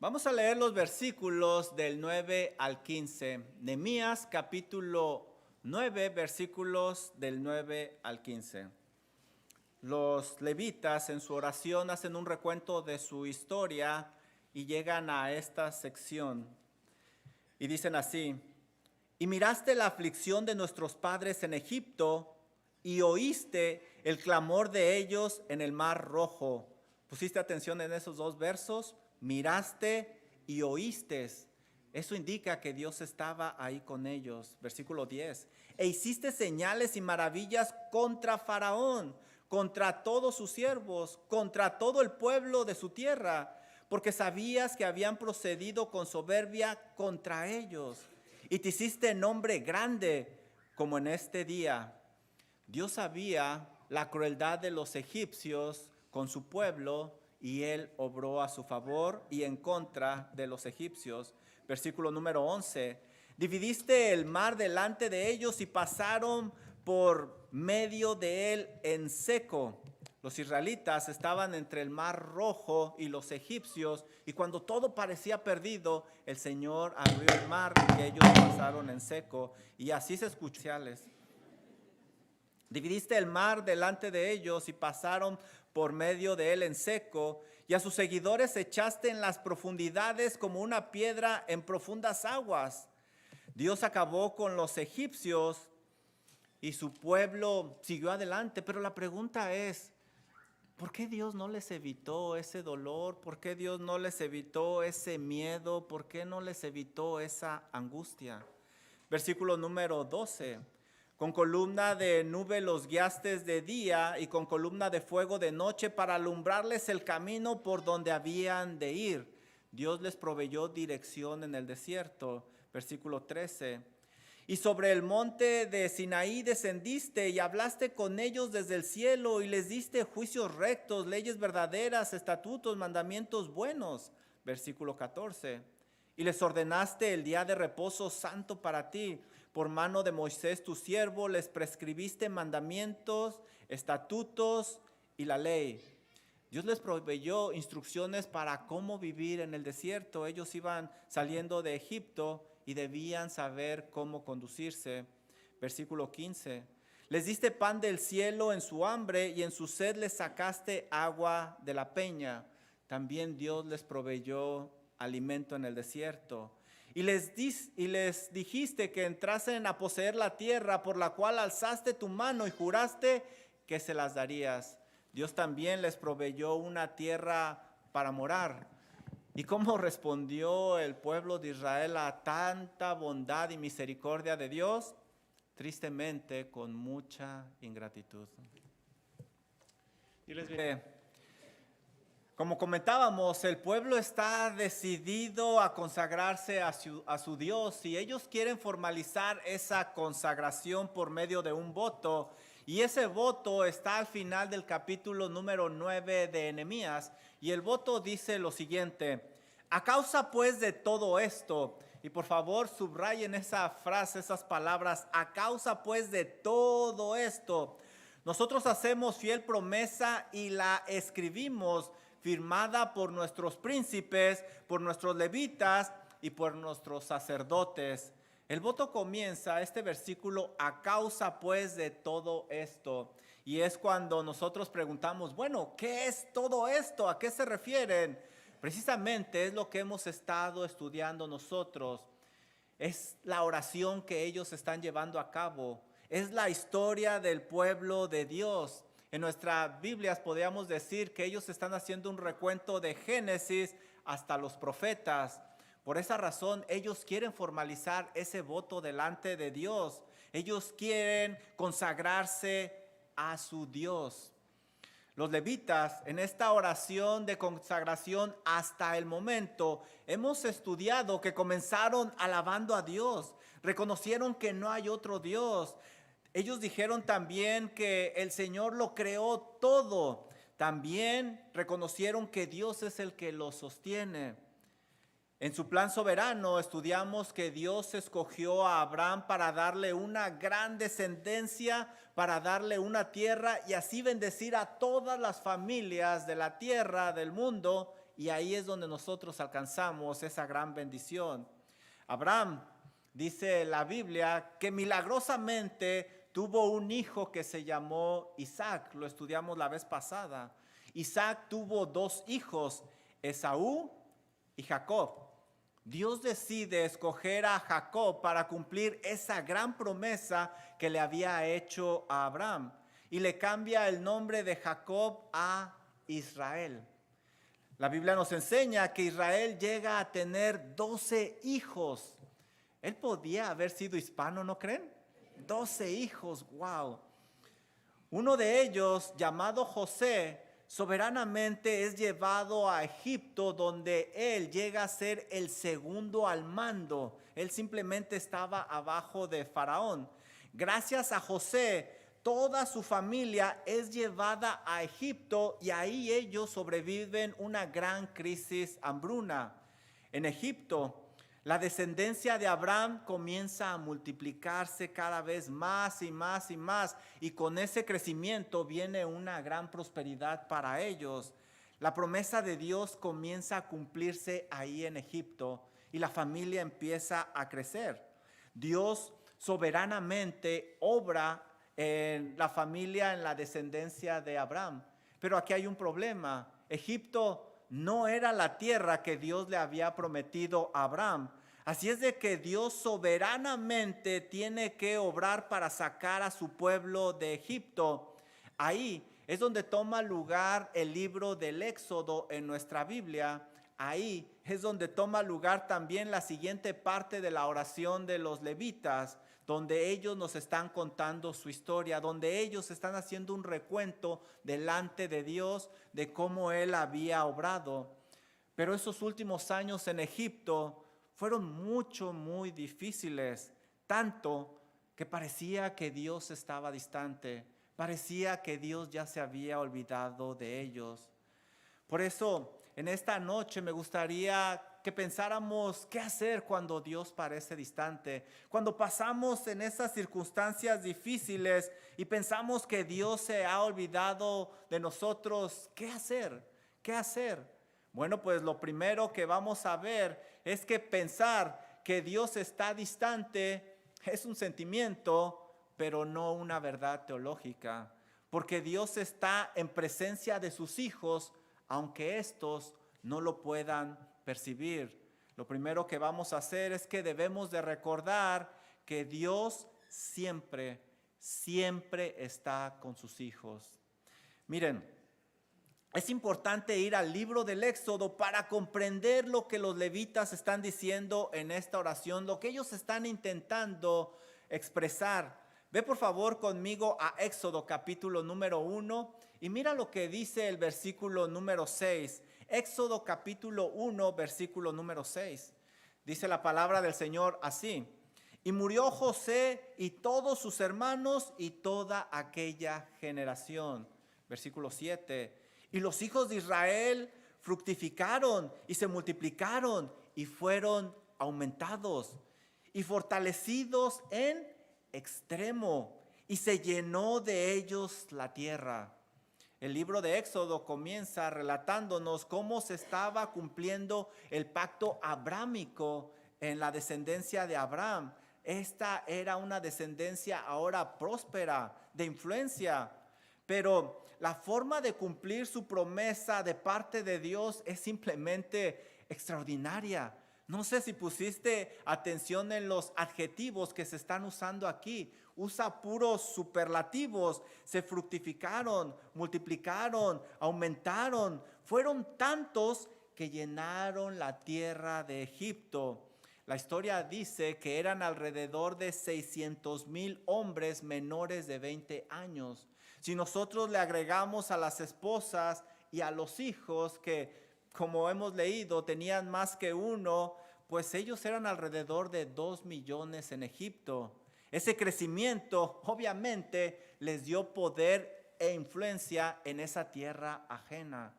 Vamos a leer los versículos del 9 al 15. Nehemías capítulo 9, versículos del 9 al 15. Los levitas en su oración hacen un recuento de su historia y llegan a esta sección. Y dicen así: y miraste la aflicción de nuestros padres en Egipto y oíste el clamor de ellos en el mar Rojo. ¿Pusiste atención en esos dos versos? Miraste y oíste. Eso indica que Dios estaba ahí con ellos. Versículo 10. E hiciste señales y maravillas contra Faraón, contra todos sus siervos, contra todo el pueblo de su tierra, porque sabías que habían procedido con soberbia contra ellos. Y te hiciste nombre grande como en este día. Dios sabía la crueldad de los egipcios con su pueblo y él obró a su favor y en contra de los egipcios. Versículo número 11. Dividiste el mar delante de ellos y pasaron por medio de él en seco. Los israelitas estaban entre el mar Rojo y los egipcios, y cuando todo parecía perdido, el Señor abrió el mar y ellos pasaron en seco, y así se escuchales. Dividiste el mar delante de ellos y pasaron por medio de él en seco, y a sus seguidores echaste en las profundidades como una piedra en profundas aguas. Dios acabó con los egipcios y su pueblo siguió adelante, pero la pregunta es: ¿por qué Dios no les evitó ese dolor? ¿Por qué Dios no les evitó ese miedo? ¿Por qué no les evitó esa angustia? Versículo número 12. Con columna de nube los guiaste de día y con columna de fuego de noche para alumbrarles el camino por donde habían de ir. Dios les proveyó dirección en el desierto. Versículo 13. Y sobre el monte de Sinaí descendiste y hablaste con ellos desde el cielo y les diste juicios rectos, leyes verdaderas, estatutos, mandamientos buenos. Versículo 14. Y les ordenaste el día de reposo santo para ti. Por mano de Moisés tu siervo les prescribiste mandamientos, estatutos y la ley. Dios les proveyó instrucciones para cómo vivir en el desierto. Ellos iban saliendo de Egipto y debían saber cómo conducirse. Versículo 15. Les diste pan del cielo en su hambre y en su sed les sacaste agua de la peña. También Dios les proveyó alimento en el desierto. Y les dijiste que entrasen a poseer la tierra por la cual alzaste tu mano y juraste que se las darías. Dios también les proveyó una tierra para morar. ¿Y cómo respondió el pueblo de Israel a tanta bondad y misericordia de Dios? Tristemente, con mucha ingratitud. Como comentábamos, el pueblo está decidido a consagrarse a su Dios y ellos quieren formalizar esa consagración por medio de un voto. Y ese voto está al final del capítulo número 9 de Nehemías. Y el voto dice lo siguiente: a causa pues de todo esto, y por favor subrayen esa frase, esas palabras, a causa pues de todo esto, nosotros hacemos fiel promesa y la escribimos, firmada por nuestros príncipes, por nuestros levitas y por nuestros sacerdotes. El voto comienza, este versículo, a causa pues de todo esto. Y es cuando nosotros preguntamos, bueno, ¿qué es todo esto? ¿A qué se refieren? Precisamente es lo que hemos estado estudiando nosotros. Es la oración que ellos están llevando a cabo. Es la historia del pueblo de Dios. En nuestras Biblias podríamos decir que ellos están haciendo un recuento de Génesis hasta los profetas. Por esa razón, ellos quieren formalizar ese voto delante de Dios. Ellos quieren consagrarse a su Dios. Los levitas, en esta oración de consagración hasta el momento, hemos estudiado que comenzaron alabando a Dios. Reconocieron que no hay otro Dios. Ellos dijeron también que el Señor lo creó todo. También reconocieron que Dios es el que lo sostiene. En su plan soberano estudiamos que Dios escogió a Abraham para darle una gran descendencia, para darle una tierra y así bendecir a todas las familias de la tierra, del mundo y ahí es donde nosotros alcanzamos esa gran bendición. Abraham, dice la Biblia, que milagrosamente tuvo un hijo que se llamó Isaac. Lo estudiamos la vez pasada. Isaac tuvo 2 hijos, Esaú y Jacob. Dios decide escoger a Jacob para cumplir esa gran promesa que le había hecho a Abraham. Y le cambia el nombre de Jacob a Israel. La Biblia nos enseña que Israel llega a tener 12 hijos. Él podía haber sido hispano, ¿no creen? 12 hijos, wow. Uno de ellos, llamado José, soberanamente es llevado a Egipto, donde él llega a ser el segundo al mando. Él simplemente estaba abajo de Faraón. Gracias a José, toda su familia es llevada a Egipto y ahí ellos sobreviven una gran crisis hambruna. En Egipto, la descendencia de Abraham comienza a multiplicarse cada vez más y más y más, y con ese crecimiento viene una gran prosperidad para ellos. La promesa de Dios comienza a cumplirse ahí en Egipto y la familia empieza a crecer. Dios soberanamente obra en la familia, en la descendencia de Abraham. Pero aquí hay un problema. Egipto no era la tierra que Dios le había prometido a Abraham. Así es de que Dios soberanamente tiene que obrar para sacar a su pueblo de Egipto. Ahí es donde toma lugar el libro del Éxodo en nuestra Biblia. Ahí es donde toma lugar también la siguiente parte de la oración de los levitas, donde ellos nos están contando su historia, donde ellos están haciendo un recuento delante de Dios de cómo Él había obrado. Pero esos últimos años en Egipto fueron muy difíciles, tanto que parecía que Dios estaba distante, parecía que Dios ya se había olvidado de ellos. Por eso, en esta noche me gustaría que pensáramos qué hacer cuando Dios parece distante. Cuando pasamos en esas circunstancias difíciles y pensamos que Dios se ha olvidado de nosotros, ¿qué hacer? ¿Qué hacer? Bueno, pues lo primero que vamos a ver es que pensar que Dios está distante es un sentimiento, pero no una verdad teológica. Porque Dios está en presencia de sus hijos, aunque estos no lo puedan percibir. Lo primero que vamos a hacer es que debemos de recordar que Dios siempre está con sus hijos. Miren, es importante ir al libro del Éxodo para comprender lo que los levitas están diciendo en esta oración, lo que ellos están intentando expresar. Ve por favor conmigo a Éxodo capítulo número 1 y mira lo que dice el versículo número 6. Éxodo capítulo 1, versículo número 6. Dice la palabra del Señor así: y murió José y todos sus hermanos y toda aquella generación. Versículo 7. Y los hijos de Israel fructificaron y se multiplicaron y fueron aumentados y fortalecidos en extremo, y se llenó de ellos la tierra. El libro de Éxodo comienza relatándonos cómo se estaba cumpliendo el pacto abrámico en la descendencia de Abraham. Esta era una descendencia ahora próspera, de influencia, pero la forma de cumplir su promesa de parte de Dios es simplemente extraordinaria. No sé si pusiste atención en los adjetivos que se están usando aquí. Usa puros superlativos. Se fructificaron, multiplicaron, aumentaron. Fueron tantos que llenaron la tierra de Egipto. La historia dice que eran alrededor de 600,000 hombres menores de 20 años. Si nosotros le agregamos a las esposas y a los hijos que, como hemos leído, tenían más que uno, pues ellos eran alrededor de 2 millones en Egipto. Ese crecimiento obviamente les dio poder e influencia en esa tierra ajena.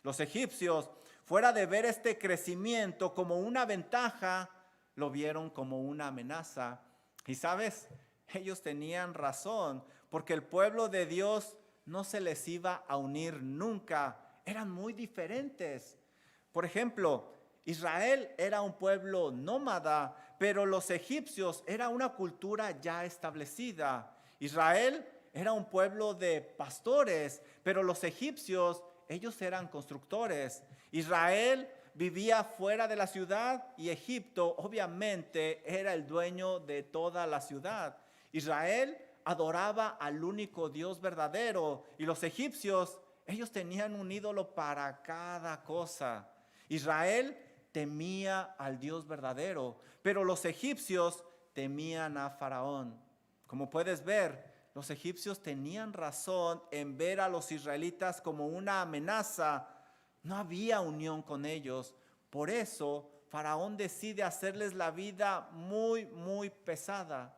Los egipcios, fuera de ver este crecimiento como una ventaja, lo vieron como una amenaza. Y sabes, ellos tenían razón, porque el pueblo de Dios no se les iba a unir nunca. Eran muy diferentes. Por ejemplo, Israel era un pueblo nómada, pero los egipcios era una cultura ya establecida. Israel era un pueblo de pastores, pero los egipcios, ellos eran constructores. Israel vivía fuera de la ciudad y Egipto obviamente era el dueño de toda la ciudad. Israel adoraba al único Dios verdadero y los egipcios, ellos tenían un ídolo para cada cosa. Israel temía al Dios verdadero, pero los egipcios temían a Faraón. Como puedes ver, los egipcios tenían razón en ver a los israelitas como una amenaza. No había unión con ellos. Por eso, Faraón decide hacerles la vida muy, muy pesada.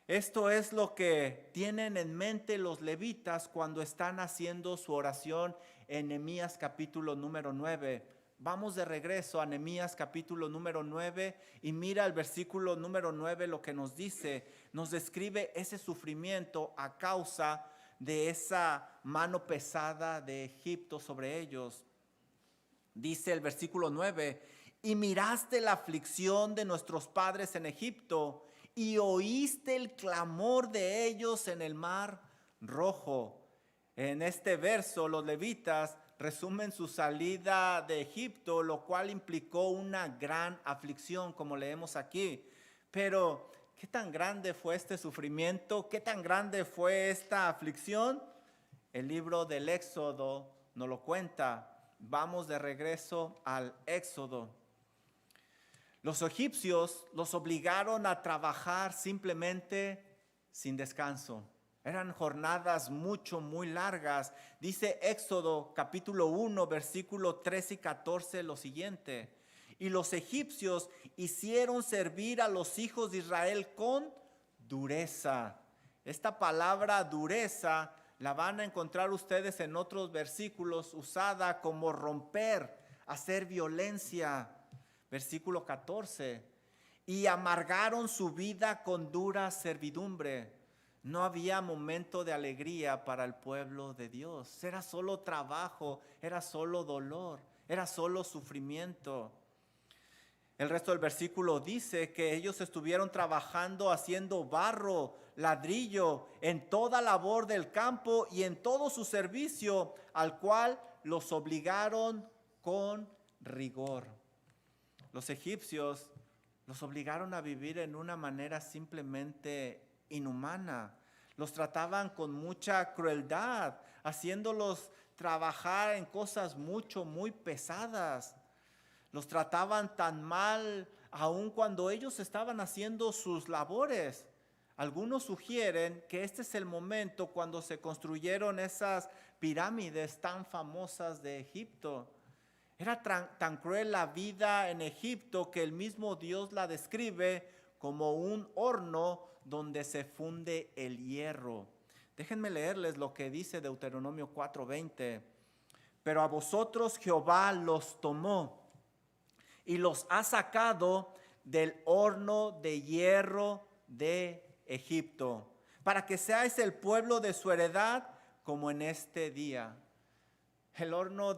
Esto es lo que tienen en mente los levitas cuando están haciendo su oración en Nehemías capítulo número 9. Vamos de regreso a Nehemías capítulo número 9 y mira el versículo número 9 lo que nos dice. Nos describe ese sufrimiento a causa de esa mano pesada de Egipto sobre ellos. Dice el versículo 9, y miraste la aflicción de nuestros padres en Egipto y oíste el clamor de ellos en el mar Rojo. En este verso los levitas resumen su salida de Egipto, lo cual implicó una gran aflicción, como leemos aquí. Pero, ¿qué tan grande fue este sufrimiento? ¿Qué tan grande fue esta aflicción? El libro del Éxodo nos lo cuenta. Vamos de regreso al Éxodo. Los egipcios los obligaron a trabajar simplemente sin descanso. Eran jornadas muy largas. Dice Éxodo capítulo 1, versículo 13 y 14 lo siguiente. Y los egipcios hicieron servir a los hijos de Israel con dureza. Esta palabra dureza la van a encontrar ustedes en otros versículos usada como romper, hacer violencia. Versículo 14. Y amargaron su vida con dura servidumbre. No había momento de alegría para el pueblo de Dios. Era solo trabajo, era solo dolor, era solo sufrimiento. El resto del versículo dice que ellos estuvieron trabajando haciendo barro, ladrillo, en toda labor del campo y en todo su servicio, al cual los obligaron con rigor. Los egipcios los obligaron a vivir en una manera simplemente inhumana. Los trataban con mucha crueldad, haciéndolos trabajar en cosas muy pesadas. Los trataban tan mal aun cuando ellos estaban haciendo sus labores. Algunos sugieren que este es el momento cuando se construyeron esas pirámides tan famosas de Egipto. Era tan cruel la vida en Egipto que el mismo Dios la describe como un horno donde se funde el hierro. Déjenme leerles lo que dice Deuteronomio 4:20. Pero a vosotros Jehová los tomó y los ha sacado del horno de hierro de Egipto, para que seáis el pueblo de su heredad como en este día. El horno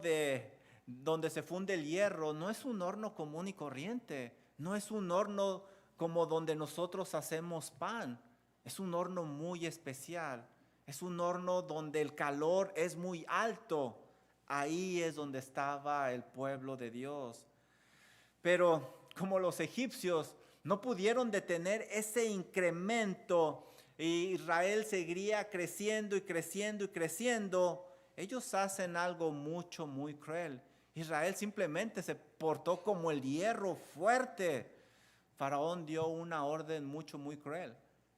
donde se funde el hierro no es un horno común y corriente, no es un horno como donde nosotros hacemos pan, es un horno muy especial, es un horno donde el calor es muy alto. Ahí es donde estaba el pueblo de Dios. Pero como los egipcios no pudieron detener ese incremento, y Israel seguiría creciendo y creciendo, ellos hacen algo muy cruel. Israel simplemente se portó como el hierro fuerte. Faraón dio una orden muy cruel.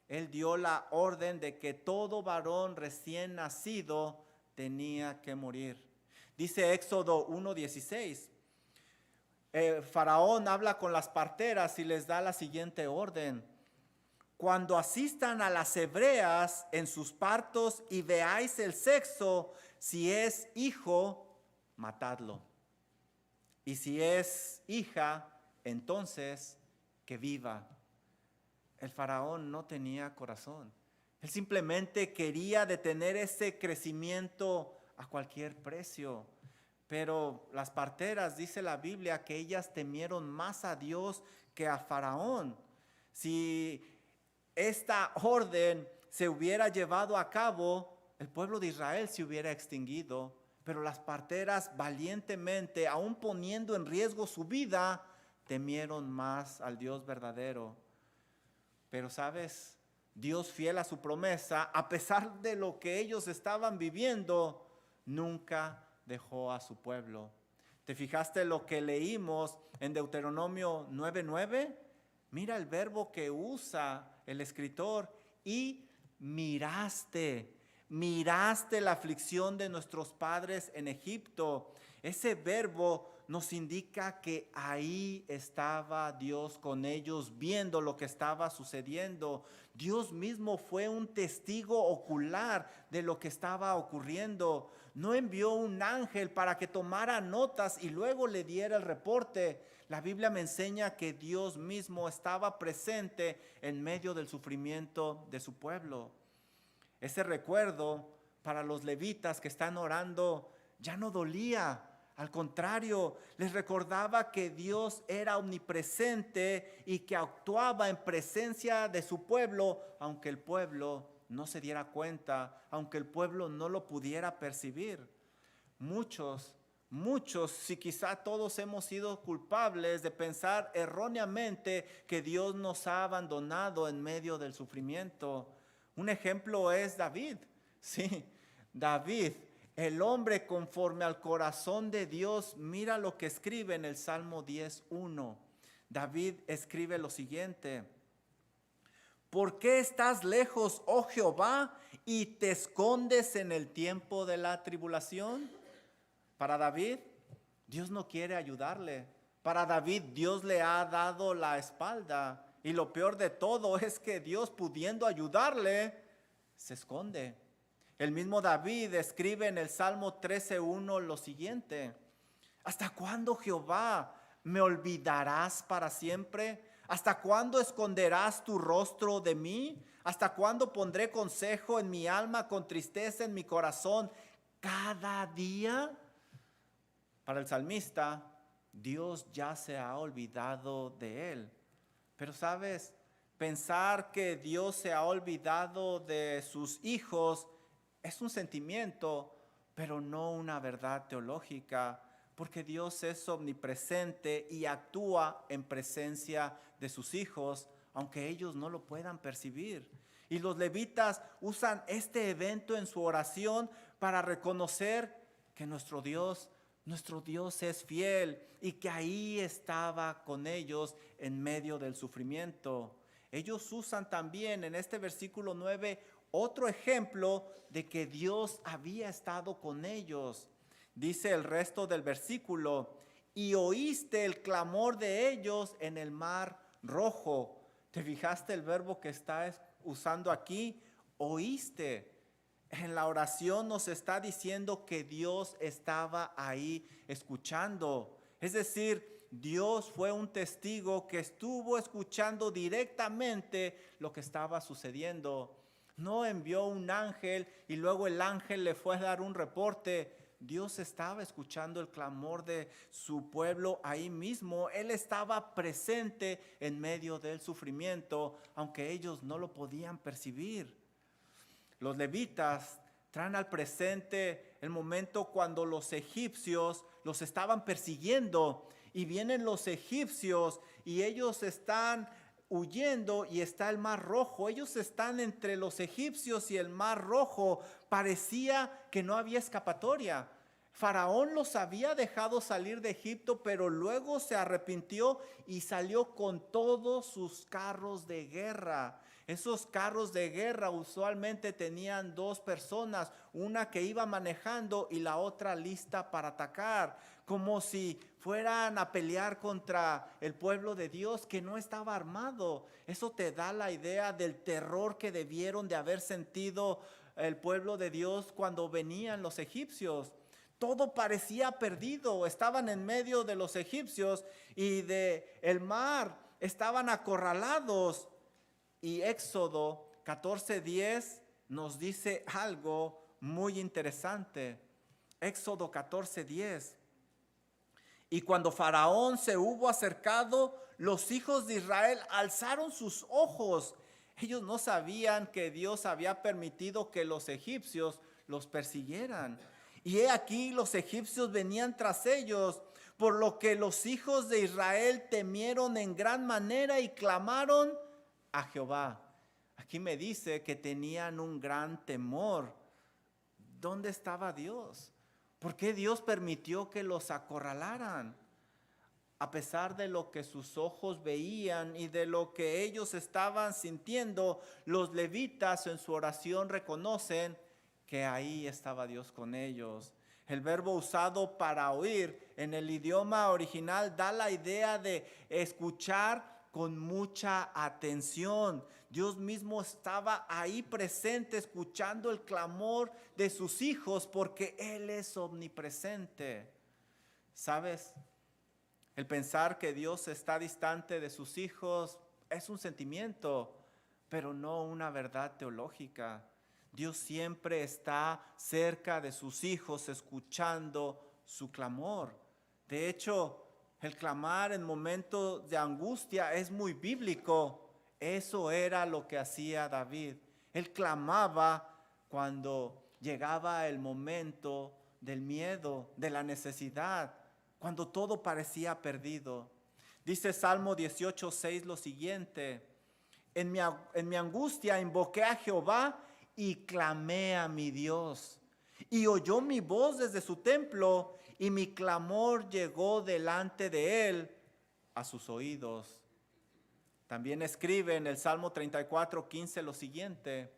Él dio la orden de que todo varón recién nacido tenía que morir. Dice Éxodo 1:16. Faraón habla con las parteras y les da la siguiente orden. Cuando asistan a las hebreas en sus partos y veáis el sexo, si es hijo, matadlo. Y si es hija, entonces que viva. El faraón no tenía corazón. Él simplemente quería detener ese crecimiento a cualquier precio. Pero las parteras, dice la Biblia, que ellas temieron más a Dios que a Faraón. Si esta orden se hubiera llevado a cabo, el pueblo de Israel se hubiera extinguido. Pero las parteras valientemente, aún poniendo en riesgo su vida, temieron más al Dios verdadero. Pero ¿sabes? Dios, fiel a su promesa, a pesar de lo que ellos estaban viviendo, nunca dejó a su pueblo. ¿Te fijaste lo que leímos en Deuteronomio 9:9? Mira el verbo que usa el escritor: y miraste la aflicción de nuestros padres en Egipto. Ese verbo nos indica que ahí estaba Dios con ellos, viendo lo que estaba sucediendo. Dios mismo fue un testigo ocular de lo que estaba ocurriendo. No envió un ángel para que tomara notas y luego le diera el reporte. La Biblia me enseña que Dios mismo estaba presente en medio del sufrimiento de su pueblo. Ese recuerdo para los levitas que están orando ya no dolía. Al contrario, les recordaba que Dios era omnipresente y que actuaba en presencia de su pueblo, aunque el pueblo no se diera cuenta, aunque el pueblo no lo pudiera percibir. Muchos, si quizá todos hemos sido culpables de pensar erróneamente que Dios nos ha abandonado en medio del sufrimiento. Un ejemplo es David. Sí, David, el hombre conforme al corazón de Dios. Mira lo que escribe en el Salmo 10:1. David escribe lo siguiente: ¿por qué estás lejos, oh Jehová, y te escondes en el tiempo de la tribulación? Para David, Dios no quiere ayudarle. Para David, Dios le ha dado la espalda. Y lo peor de todo es que Dios, pudiendo ayudarle, se esconde. El mismo David escribe en el Salmo 13:1 lo siguiente: ¿hasta cuándo, Jehová, me olvidarás para siempre? ¿Hasta cuándo esconderás tu rostro de mí? ¿Hasta cuándo pondré consejo en mi alma con tristeza en mi corazón cada día? Para el salmista, Dios ya se ha olvidado de él. Pero ¿sabes? Pensar que Dios se ha olvidado de sus hijos es un sentimiento, pero no una verdad teológica, porque Dios es omnipresente y actúa en presencia de sus hijos, aunque ellos no lo puedan percibir. Y los levitas usan este evento en su oración para reconocer que nuestro Dios es fiel y que ahí estaba con ellos en medio del sufrimiento. Ellos usan también en este versículo 9 otro ejemplo de que Dios había estado con ellos. Dice el resto del versículo: y oíste el clamor de ellos en el mar rojo. ¿Te fijaste el verbo que está usando aquí? Oíste. En la oración nos está diciendo que Dios estaba ahí escuchando. Es decir, Dios fue un testigo que estuvo escuchando directamente lo que estaba sucediendo. No envió un ángel y luego el ángel le fue a dar un reporte. Dios estaba escuchando el clamor de su pueblo ahí mismo. Él estaba presente en medio del sufrimiento, aunque ellos no lo podían percibir. Los levitas traen al presente el momento cuando los egipcios los estaban persiguiendo y vienen los egipcios y ellos están huyendo y está el mar rojo. Ellos están entre los egipcios y el mar rojo. Parecía que no había escapatoria. Faraón los había dejado salir de Egipto, pero luego se arrepintió y salió con todos sus carros de guerra. Esos carros de guerra usualmente tenían dos personas, una que iba manejando y la otra lista para atacar, como si fueran a pelear contra el pueblo de Dios que no estaba armado. Eso te da la idea del terror que debieron de haber sentido el pueblo de Dios cuando venían los egipcios. Todo parecía perdido, estaban en medio de los egipcios y de el mar, estaban acorralados. Y Éxodo 14:10 nos dice algo muy interesante. Éxodo 14:10. Y cuando Faraón se hubo acercado, los hijos de Israel alzaron sus ojos. Ellos no sabían que Dios había permitido que los egipcios los persiguieran. Y he aquí los egipcios venían tras ellos, por lo que los hijos de Israel temieron en gran manera y clamaron a Jehová. Aquí me dice que tenían un gran temor. ¿Dónde estaba Dios? ¿Por qué Dios permitió que los acorralaran? A pesar de lo que sus ojos veían y de lo que ellos estaban sintiendo, los levitas en su oración reconocen que ahí estaba Dios con ellos. El verbo usado para oír en el idioma original da la idea de escuchar con mucha atención. Dios mismo estaba ahí presente escuchando el clamor de sus hijos porque Él es omnipresente. ¿Sabes? El pensar que Dios está distante de sus hijos es un sentimiento, pero no una verdad teológica. Dios siempre está cerca de sus hijos escuchando su clamor. De hecho, el clamar en momentos de angustia es muy bíblico. Eso era lo que hacía David. Él clamaba cuando llegaba el momento del miedo, de la necesidad, cuando todo parecía perdido. Dice Salmo 18:6 lo siguiente: en mi angustia invoqué a Jehová y clamé a mi Dios. Y oyó mi voz desde su templo, y mi clamor llegó delante de él a sus oídos. También escribe en el Salmo 34:15 lo siguiente: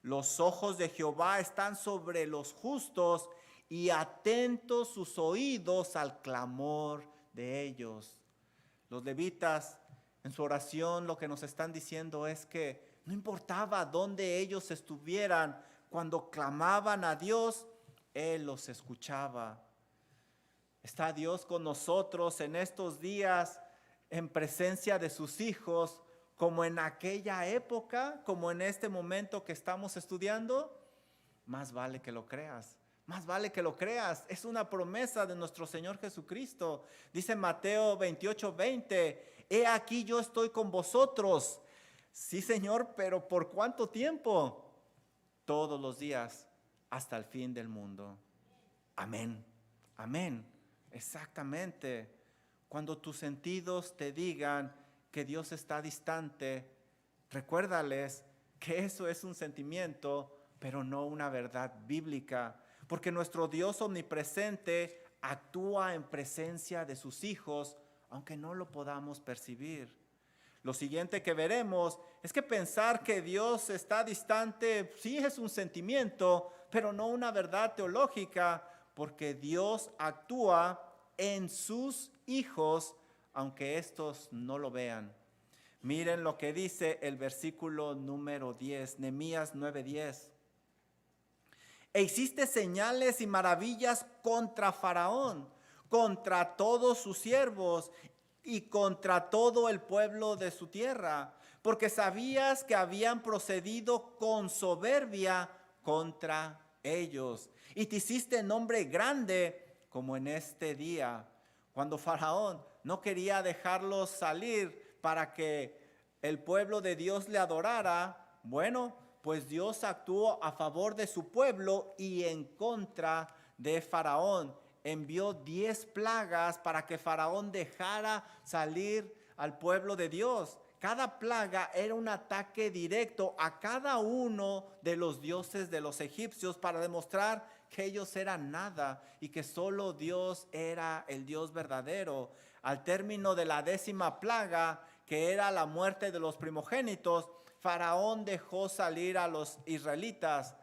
los ojos de Jehová están sobre los justos, y atentos sus oídos al clamor de ellos. Los levitas en su oración lo que nos están diciendo es que no importaba dónde ellos estuvieran, cuando clamaban a Dios, Él los escuchaba. ¿Está Dios con nosotros en estos días en presencia de sus hijos, como en aquella época, como en este momento que estamos estudiando? Más vale que lo creas. Más vale que lo creas. Es una promesa de nuestro Señor Jesucristo. Dice Mateo 28:20: he aquí yo estoy con vosotros. Sí, Señor, pero ¿por cuánto tiempo? Todos los días, hasta el fin del mundo. Amén. Amén. Exactamente. Cuando tus sentidos te digan que Dios está distante, recuérdales que eso es un sentimiento, pero no una verdad bíblica. Porque nuestro Dios omnipresente actúa en presencia de sus hijos, aunque no lo podamos percibir. Lo siguiente que veremos es que pensar que Dios está distante sí es un sentimiento, pero no una verdad teológica, porque Dios actúa en sus hijos, aunque estos no lo vean. Miren lo que dice el versículo número 10, Nehemías 9:10. E hiciste señales y maravillas contra Faraón, contra todos sus siervos y contra todo el pueblo de su tierra, porque sabías que habían procedido con soberbia contra ellos. Y te hiciste nombre grande como en este día, cuando Faraón no quería dejarlos salir para que el pueblo de Dios le adorara. Bueno, pues Dios actuó a favor de su pueblo y en contra de Faraón. Envió 10 plagas para que Faraón dejara salir al pueblo de Dios. Cada plaga era un ataque directo a cada uno de los dioses de los egipcios para demostrar que ellos eran nada y que solo Dios era el Dios verdadero. Al término de la 10ª plaga, que era la muerte de los primogénitos, Faraón dejó salir a los israelitas,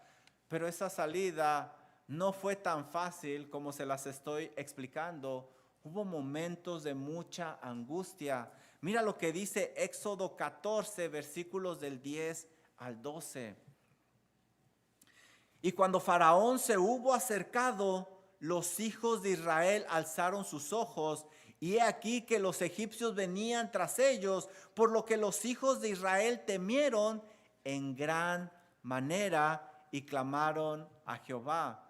pero esa salida no fue tan fácil como se las estoy explicando. Hubo momentos de mucha angustia. Mira lo que dice Éxodo 14, versículos del 10 al 12. Y cuando Faraón se hubo acercado, los hijos de Israel alzaron sus ojos, y he aquí que los egipcios venían tras ellos, por lo que los hijos de Israel temieron en gran manera y clamaron a Jehová.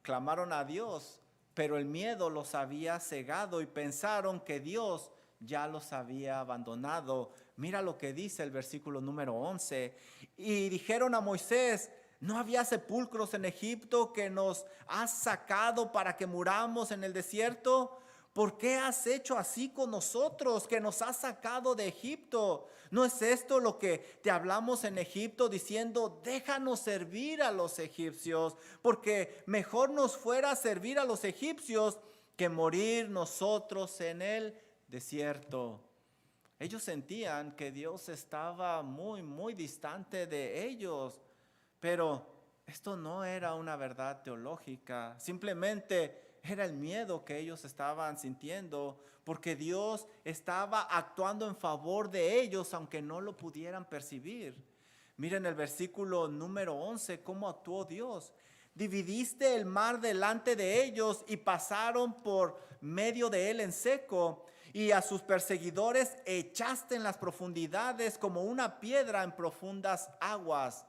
Clamaron a Dios pero el miedo los había cegado y pensaron que Dios ya los había abandonado. Mira lo que dice el versículo número 11. Y dijeron a Moisés: ¿no había sepulcros en Egipto que nos has sacado para que muramos en el desierto? ¿Por qué has hecho así con nosotros, que nos has sacado de Egipto? ¿No es esto lo que te hablamos en Egipto, diciendo: déjanos servir a los egipcios, porque mejor nos fuera servir a los egipcios que morir nosotros en el desierto? Ellos sentían que Dios estaba muy, muy distante de ellos, pero esto no era una verdad teológica, simplemente era el miedo que ellos estaban sintiendo, porque Dios estaba actuando en favor de ellos, aunque no lo pudieran percibir. Miren el versículo número 11, cómo actuó Dios. Dividiste el mar delante de ellos y pasaron por medio de él en seco, y a sus perseguidores echaste en las profundidades como una piedra en profundas aguas.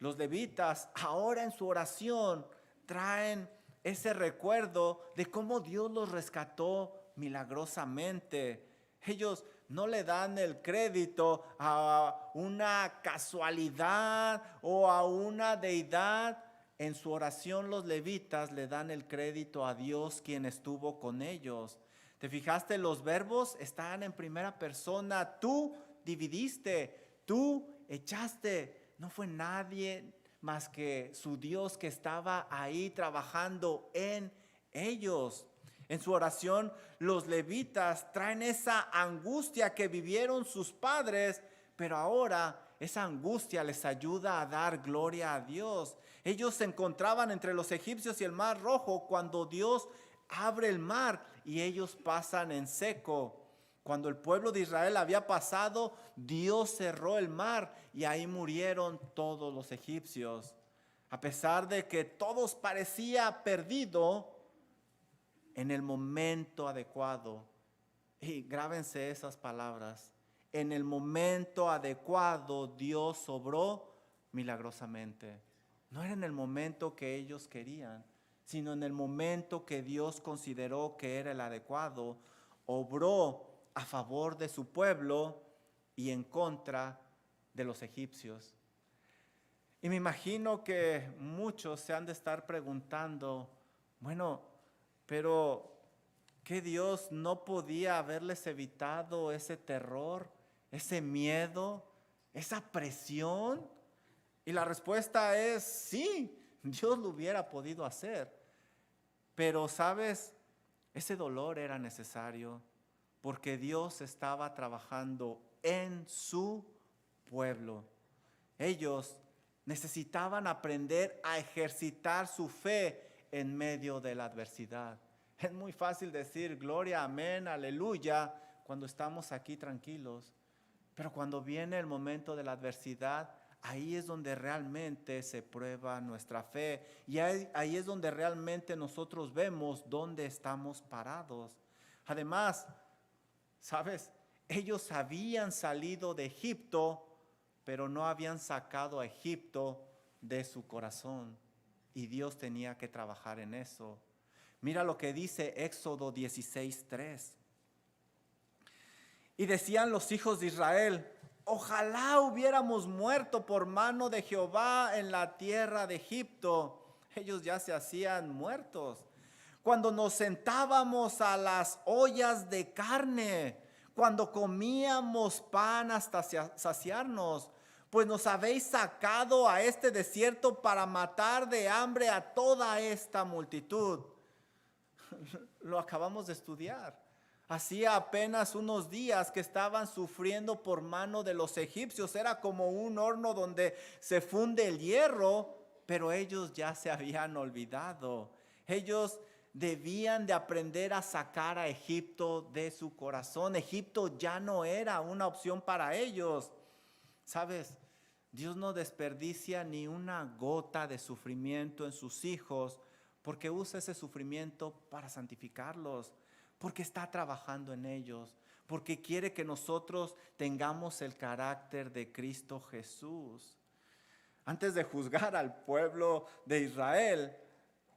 Los levitas ahora en su oración traen ese recuerdo de cómo Dios los rescató milagrosamente. Ellos no le dan el crédito a una casualidad o a una deidad. En su oración los levitas le dan el crédito a Dios, quien estuvo con ellos. ¿Te fijaste? Los verbos están en primera persona. Tú dividiste, tú echaste. No fue nadie más que su Dios que estaba ahí trabajando en ellos. En su oración, los levitas traen esa angustia que vivieron sus padres, pero ahora esa angustia les ayuda a dar gloria a Dios. Ellos se encontraban entre los egipcios y el mar Rojo cuando Dios abre el mar y ellos pasan en seco. Cuando el pueblo de Israel había pasado, Dios cerró el mar y ahí murieron todos los egipcios. A pesar de que todos parecía perdido, en el momento adecuado, y grábense esas palabras, en el momento adecuado Dios obró milagrosamente. No era en el momento que ellos querían, sino en el momento que Dios consideró que era el adecuado. Obró a favor de su pueblo y en contra de los egipcios. Y me imagino que muchos se han de estar preguntando: bueno, pero ¿qué Dios no podía haberles evitado ese terror, ese miedo, esa presión? Y la respuesta es sí, Dios lo hubiera podido hacer. Pero, ¿sabes? Ese dolor era necesario porque Dios estaba trabajando en su pueblo. Ellos necesitaban aprender a ejercitar su fe en medio de la adversidad. Es muy fácil decir gloria, amén, aleluya, cuando estamos aquí tranquilos. Pero cuando viene el momento de la adversidad, ahí es donde realmente se prueba nuestra fe. Y ahí es donde realmente nosotros vemos dónde estamos parados. Además, ¿sabes? Ellos habían salido de Egipto, pero no habían sacado a Egipto de su corazón. Y Dios tenía que trabajar en eso. Mira lo que dice Éxodo 16:3. Y decían los hijos de Israel: ojalá hubiéramos muerto por mano de Jehová en la tierra de Egipto. Ellos ya se hacían muertos. Cuando nos sentábamos a las ollas de carne, cuando comíamos pan hasta saciarnos, pues nos habéis sacado a este desierto para matar de hambre a toda esta multitud. Lo acabamos de estudiar. Hacía apenas unos días que estaban sufriendo por mano de los egipcios. Era como un horno donde se funde el hierro, pero ellos ya se habían olvidado. Ellos debían de aprender a sacar a Egipto de su corazón. Egipto ya no era una opción para ellos. ¿Sabes? Dios no desperdicia ni una gota de sufrimiento en sus hijos, porque usa ese sufrimiento para santificarlos, porque está trabajando en ellos, porque quiere que nosotros tengamos el carácter de Cristo Jesús. Antes de juzgar al pueblo de Israel,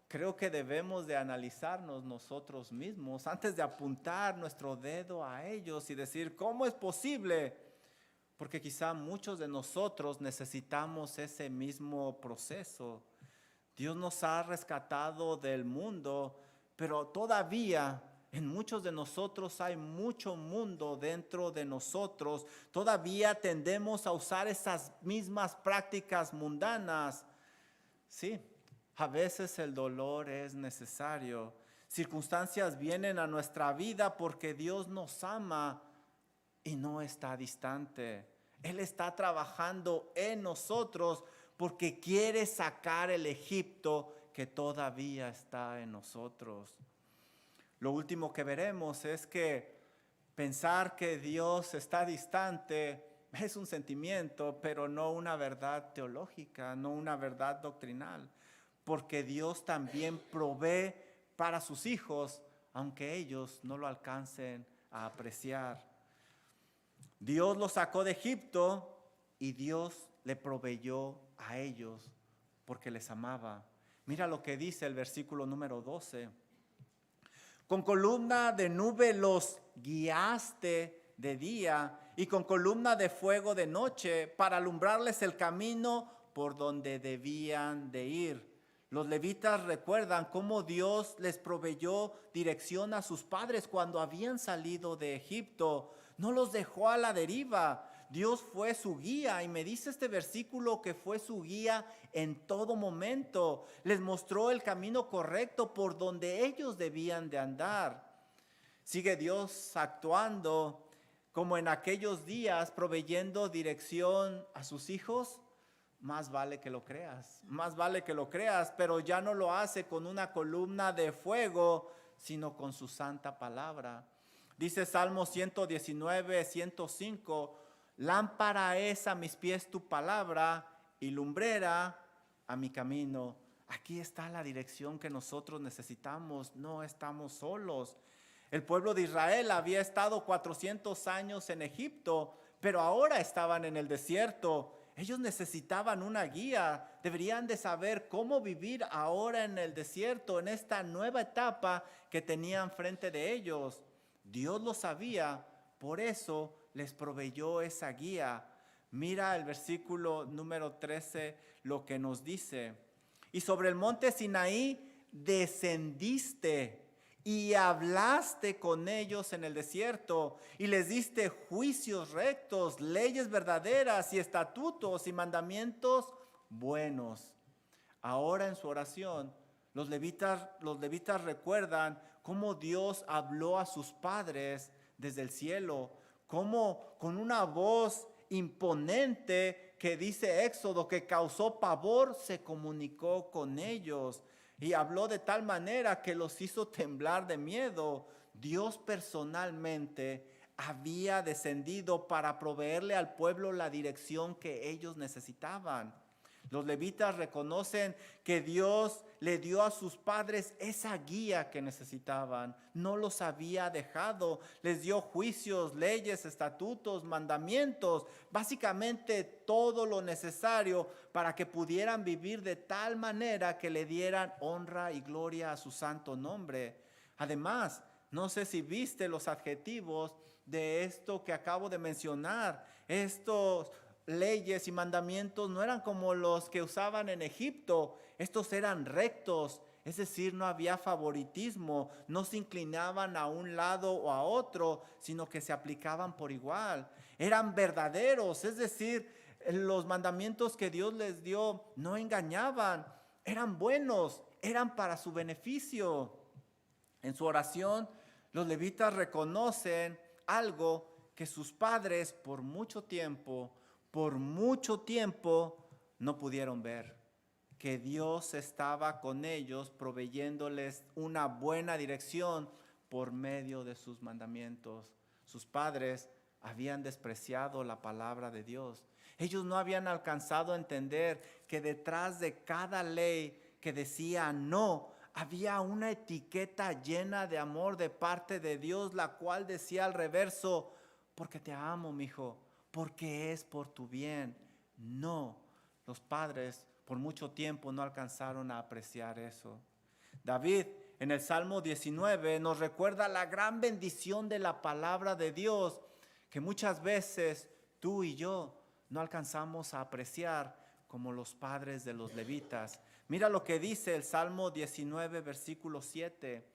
creo que debemos de analizarnos nosotros mismos antes de apuntar nuestro dedo a ellos y decir, ¿cómo es posible? Porque quizá muchos de nosotros necesitamos ese mismo proceso. Dios nos ha rescatado del mundo, pero todavía en muchos de nosotros hay mucho mundo dentro de nosotros. Todavía tendemos a usar esas mismas prácticas mundanas. Sí, a veces el dolor es necesario. Circunstancias vienen a nuestra vida porque Dios nos ama y no está distante. Él está trabajando en nosotros porque quiere sacar el Egipto que todavía está en nosotros. Lo último que veremos es que pensar que Dios está distante es un sentimiento, pero no una verdad teológica, no una verdad doctrinal, porque Dios también provee para sus hijos, aunque ellos no lo alcancen a apreciar. Dios los sacó de Egipto y Dios le proveyó a ellos porque les amaba. Mira lo que dice el versículo número 12. Con columna de nube los guiaste de día y con columna de fuego de noche para alumbrarles el camino por donde debían de ir. Los levitas recuerdan cómo Dios les proveyó dirección a sus padres cuando habían salido de Egipto. No los dejó a la deriva. Dios fue su guía y me dice este versículo que fue su guía en todo momento. Les mostró el camino correcto por donde ellos debían de andar. Sigue Dios actuando como en aquellos días, proveyendo dirección a sus hijos. Más vale que lo creas, más vale que lo creas, pero ya no lo hace con una columna de fuego, sino con su santa palabra. Dice Salmo 119, 105, lámpara es a mis pies tu palabra y lumbrera a mi camino. Aquí está la dirección que nosotros necesitamos, no estamos solos. El pueblo de Israel había estado 400 años en Egipto, pero ahora estaban en el desierto. Ellos necesitaban una guía, deberían de saber cómo vivir ahora en el desierto, en esta nueva etapa que tenían frente de ellos. Dios lo sabía, por eso les proveyó esa guía. Mira el versículo número 13, lo que nos dice. Y sobre el monte Sinaí descendiste y hablaste con ellos en el desierto y les diste juicios rectos, leyes verdaderas y estatutos y mandamientos buenos. Ahora en su oración, los levitas recuerdan cómo Dios habló a sus padres desde el cielo, cómo con una voz imponente que dice Éxodo, que causó pavor, se comunicó con ellos. Y habló de tal manera que los hizo temblar de miedo. Dios personalmente había descendido para proveerle al pueblo la dirección que ellos necesitaban. Los levitas reconocen que Dios le dio a sus padres esa guía que necesitaban. No los había dejado. Les dio juicios, leyes, estatutos, mandamientos. Básicamente todo lo necesario para que pudieran vivir de tal manera que le dieran honra y gloria a su santo nombre. Además, no sé si viste los adjetivos de esto que acabo de mencionar. Estos leyes y mandamientos no eran como los que usaban en Egipto. Estos eran rectos, es decir, no había favoritismo, no se inclinaban a un lado o a otro, sino que se aplicaban por igual. Eran verdaderos, es decir, los mandamientos que Dios les dio no engañaban, eran buenos, eran para su beneficio. En su oración, los levitas reconocen algo que sus padres por mucho tiempo no pudieron ver, que Dios estaba con ellos proveyéndoles una buena dirección por medio de sus mandamientos. Sus padres habían despreciado la palabra de Dios. Ellos no habían alcanzado a entender que detrás de cada ley que decía no, había una etiqueta llena de amor de parte de Dios, la cual decía al reverso, porque te amo, mi hijo, porque es por tu bien. No, los padres por mucho tiempo no alcanzaron a apreciar eso. David en el Salmo 19 nos recuerda la gran bendición de la palabra de Dios que muchas veces tú y yo no alcanzamos a apreciar como los padres de los levitas. Mira lo que dice el Salmo 19, versículo 7.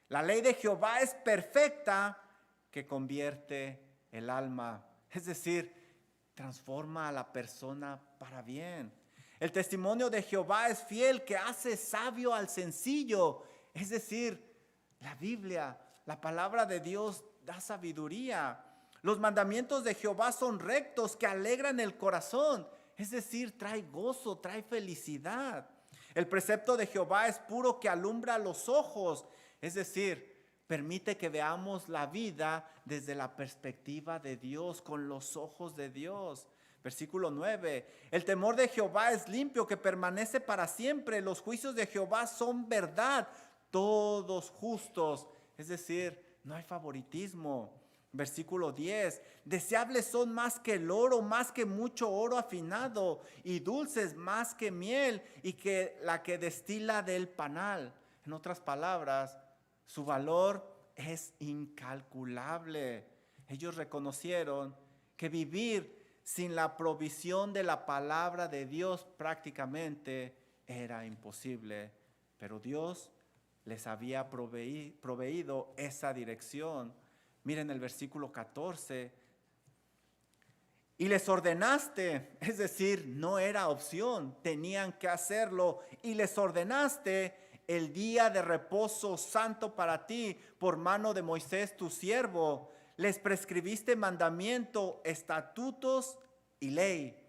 La ley de Jehová es perfecta, que convierte el alma. Es decir, transforma a la persona para bien. El testimonio de Jehová es fiel, que hace sabio al sencillo. Es decir, la Biblia, la palabra de Dios da sabiduría. Los mandamientos de Jehová son rectos, que alegran el corazón. Es decir, trae gozo, trae felicidad. El precepto de Jehová es puro, que alumbra los ojos. Es decir, permite que veamos la vida desde la perspectiva de Dios, con los ojos de Dios. Versículo 9. El temor de Jehová es limpio, que permanece para siempre. Los juicios de Jehová son verdad, todos justos. Es decir, no hay favoritismo. Versículo 10. Deseables son más que el oro, más que mucho oro afinado, y dulces más que miel, y que la que destila del panal. En otras palabras, su valor es incalculable. Ellos reconocieron que vivir sin la provisión de la palabra de Dios prácticamente era imposible. Pero Dios les había proveído esa dirección. Miren el versículo 14. Y les ordenaste, es decir, no era opción, tenían que hacerlo. Y les ordenaste el día de reposo santo para ti por mano de Moisés tu siervo. Les prescribiste mandamiento, estatutos y ley.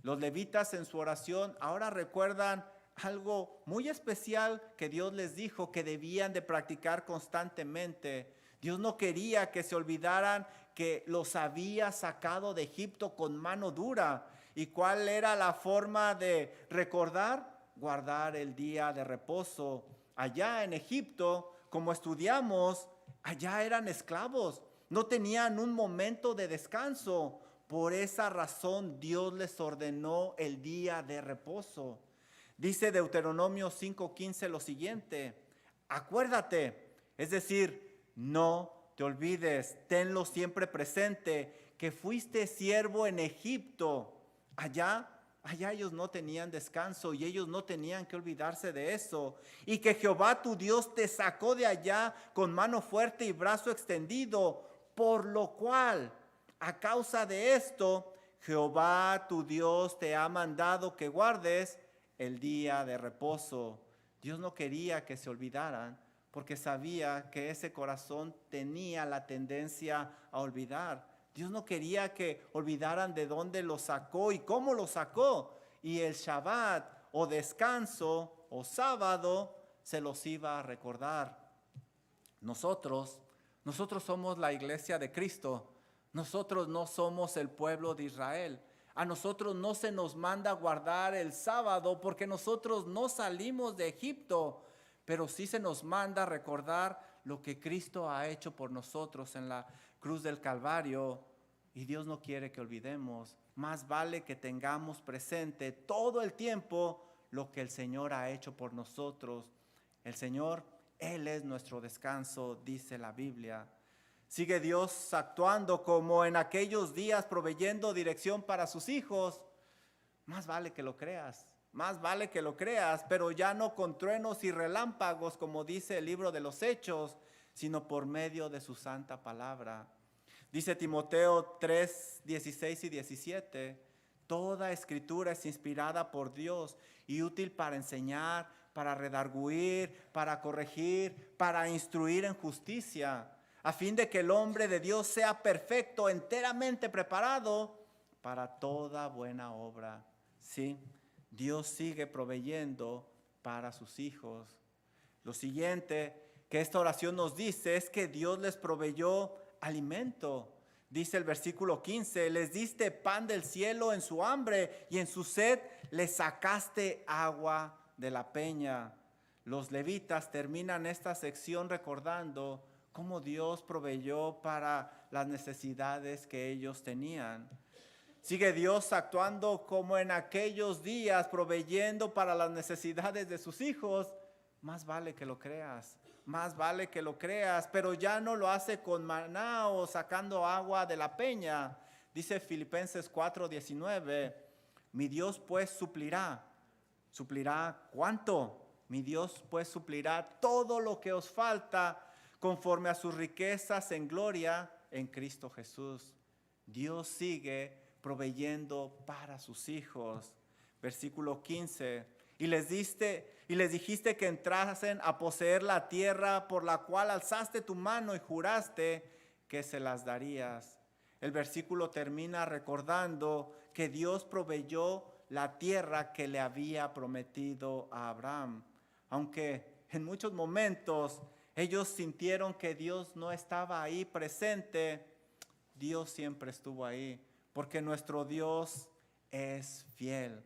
Los levitas en su oración ahora recuerdan algo muy especial que Dios les dijo que debían de practicar constantemente. Dios no quería que se olvidaran que los había sacado de Egipto con mano dura. ¿Y cuál era la forma de recordar? Guardar el día de reposo. Allá en Egipto, como estudiamos, allá eran esclavos. No tenían un momento de descanso. Por esa razón Dios les ordenó el día de reposo. Dice Deuteronomio 5:15 lo siguiente: acuérdate, es decir, no te olvides, tenlo siempre presente, que fuiste siervo en Egipto. Allá ellos no tenían descanso y ellos no tenían que olvidarse de eso. Y que Jehová tu Dios te sacó de allá con mano fuerte y brazo extendido, por lo cual, a causa de esto, Jehová tu Dios te ha mandado que guardes el día de reposo. Dios no quería que se olvidaran, porque sabía que ese corazón tenía la tendencia a olvidar. Dios no quería que olvidaran de dónde lo sacó y cómo lo sacó. Y el Shabbat o descanso o sábado se los iba a recordar. Nosotros somos la iglesia de Cristo. Nosotros no somos el pueblo de Israel. A nosotros no se nos manda guardar el sábado porque nosotros no salimos de Egipto. Pero sí se nos manda recordar lo que Cristo ha hecho por nosotros en la cruz del Calvario. Y Dios no quiere que olvidemos. Más vale que tengamos presente todo el tiempo lo que el Señor ha hecho por nosotros. El Señor, Él es nuestro descanso, dice la Biblia. Sigue Dios actuando como en aquellos días, proveyendo dirección para sus hijos. Más vale que lo creas. Más vale que lo creas, pero ya no con truenos y relámpagos, como dice el libro de los Hechos, sino por medio de su santa palabra. Dice Timoteo 3, 16 y 17, toda escritura es inspirada por Dios y útil para enseñar, para redarguir, para corregir, para instruir en justicia, a fin de que el hombre de Dios sea perfecto, enteramente preparado para toda buena obra. Sí, Dios sigue proveyendo para sus hijos. Lo siguiente que esta oración nos dice es que Dios les proveyó alimento. Dice el versículo 15, les diste pan del cielo en su hambre y en su sed les sacaste agua de la peña. Los levitas terminan esta sección recordando cómo Dios proveyó para las necesidades que ellos tenían. Sigue Dios actuando como en aquellos días, proveyendo para las necesidades de sus hijos. más vale que lo creas. Más vale que lo creas, pero ya no lo hace con maná o sacando agua de la peña. Dice Filipenses 4:19, mi Dios pues suplirá. ¿Suplirá cuánto? Mi Dios pues suplirá todo lo que os falta conforme a sus riquezas en gloria en Cristo Jesús. Dios sigue proveyendo para sus hijos. Versículo 15. Y les dijiste que entrasen a poseer la tierra por la cual alzaste tu mano y juraste que se las darías. El versículo termina recordando que Dios proveyó la tierra que le había prometido a Abraham. Aunque en muchos momentos ellos sintieron que Dios no estaba ahí presente, Dios siempre estuvo ahí, porque nuestro Dios es fiel.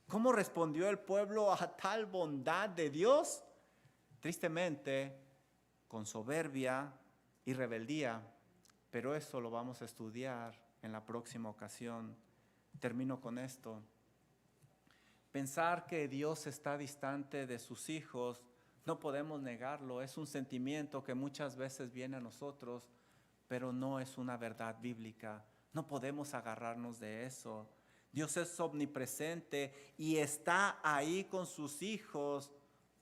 ¿Cómo respondió el pueblo a tal bondad de Dios? Tristemente, con soberbia y rebeldía, pero eso lo vamos a estudiar en la próxima ocasión. Termino con esto. Pensar que Dios está distante de sus hijos, no podemos negarlo, es un sentimiento que muchas veces viene a nosotros, pero no es una verdad bíblica. No podemos agarrarnos de eso. Dios es omnipresente y está ahí con sus hijos,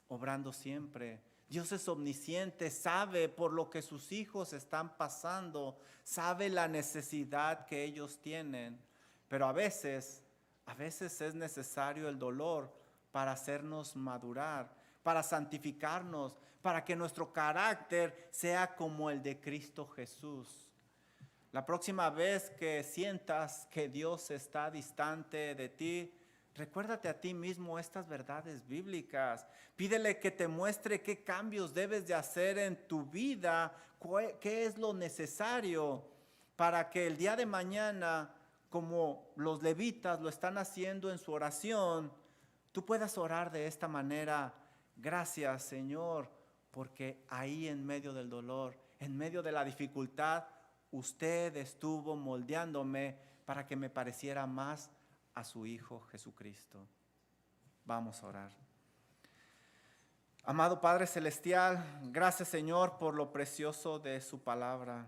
obrando siempre. Dios es omnisciente, sabe por lo que sus hijos están pasando, sabe la necesidad que ellos tienen. Pero a veces es necesario el dolor para hacernos madurar, para santificarnos, para que nuestro carácter sea como el de Cristo Jesús. La próxima vez que sientas que Dios está distante de ti, recuérdate a ti mismo estas verdades bíblicas. Pídele que te muestre qué cambios debes de hacer en tu vida, qué es lo necesario para que el día de mañana, como los levitas lo están haciendo en su oración, tú puedas orar de esta manera. Gracias, Señor, porque ahí en medio del dolor, en medio de la dificultad, usted estuvo moldeándome para que me pareciera más a su Hijo Jesucristo. Vamos a orar. Amado Padre Celestial, gracias, Señor, por lo precioso de su palabra.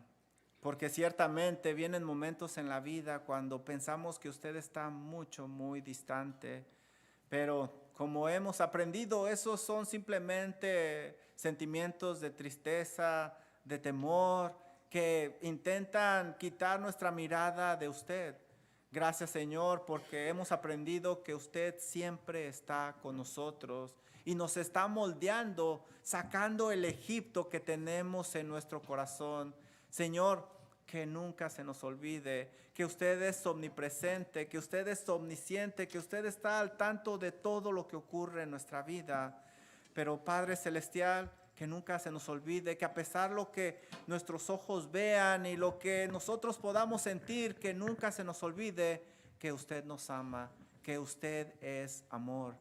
Porque ciertamente vienen momentos en la vida cuando pensamos que usted está muy distante. Pero como hemos aprendido, esos son simplemente sentimientos de tristeza, de temor, que intentan quitar nuestra mirada de usted. Gracias, Señor, porque hemos aprendido que usted siempre está con nosotros y nos está moldeando, sacando el Egipto que tenemos en nuestro corazón. Señor, que nunca se nos olvide que usted es omnipresente, que usted es omnisciente, que usted está al tanto de todo lo que ocurre en nuestra vida. Pero Padre Celestial, que nunca se nos olvide que a pesar de lo que nuestros ojos vean y lo que nosotros podamos sentir, que nunca se nos olvide que usted nos ama, que usted es amor.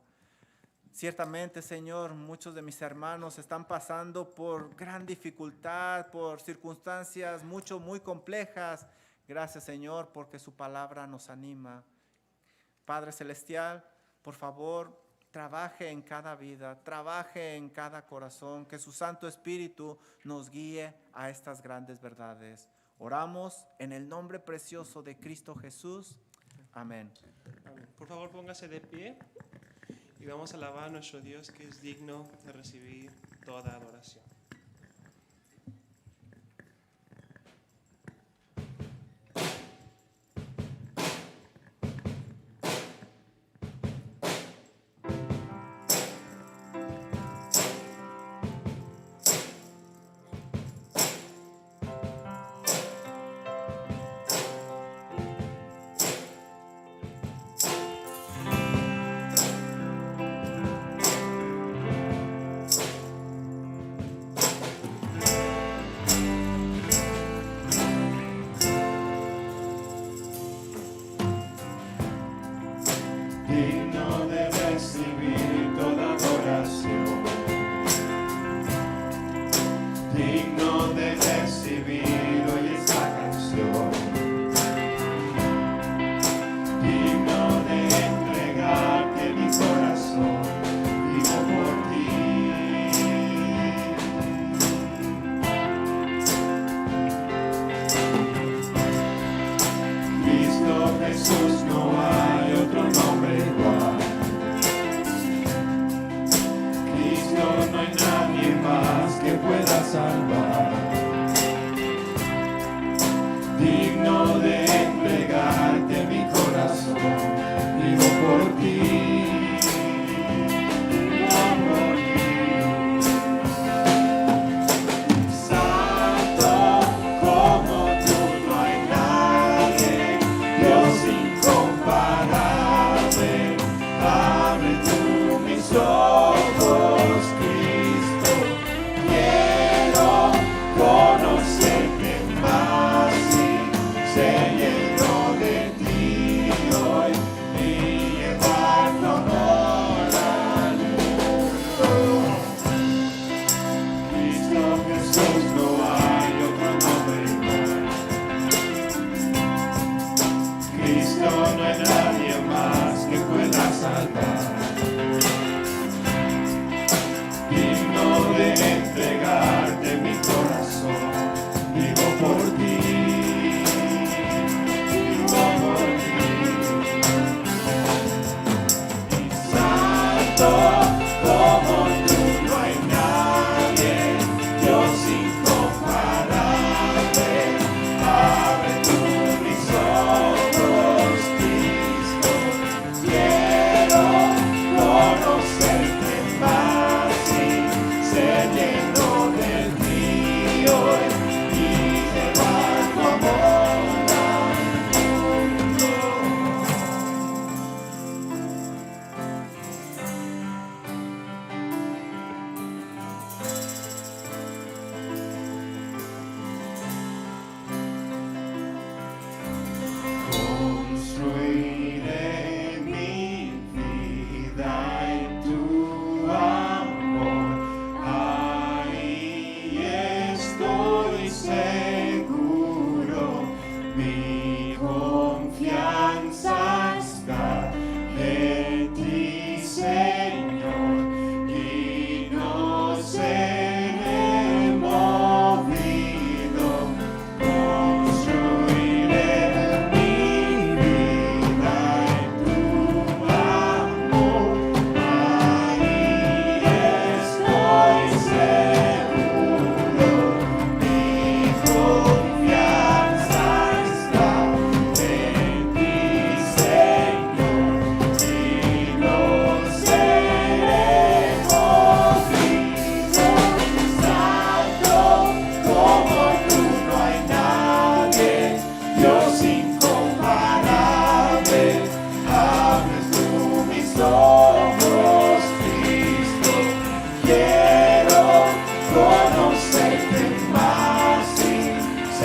Ciertamente, Señor, muchos de mis hermanos están pasando por gran dificultad, por circunstancias muy complejas. Gracias, Señor, porque su palabra nos anima. Padre Celestial, por favor, trabaje en cada vida, trabaje en cada corazón, que su Santo Espíritu nos guíe a estas grandes verdades. Oramos en el nombre precioso de Cristo Jesús. Amén. Amén. Por favor, póngase de pie y vamos a alabar a nuestro Dios, que es digno de recibir toda adoración.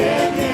yeah, yeah.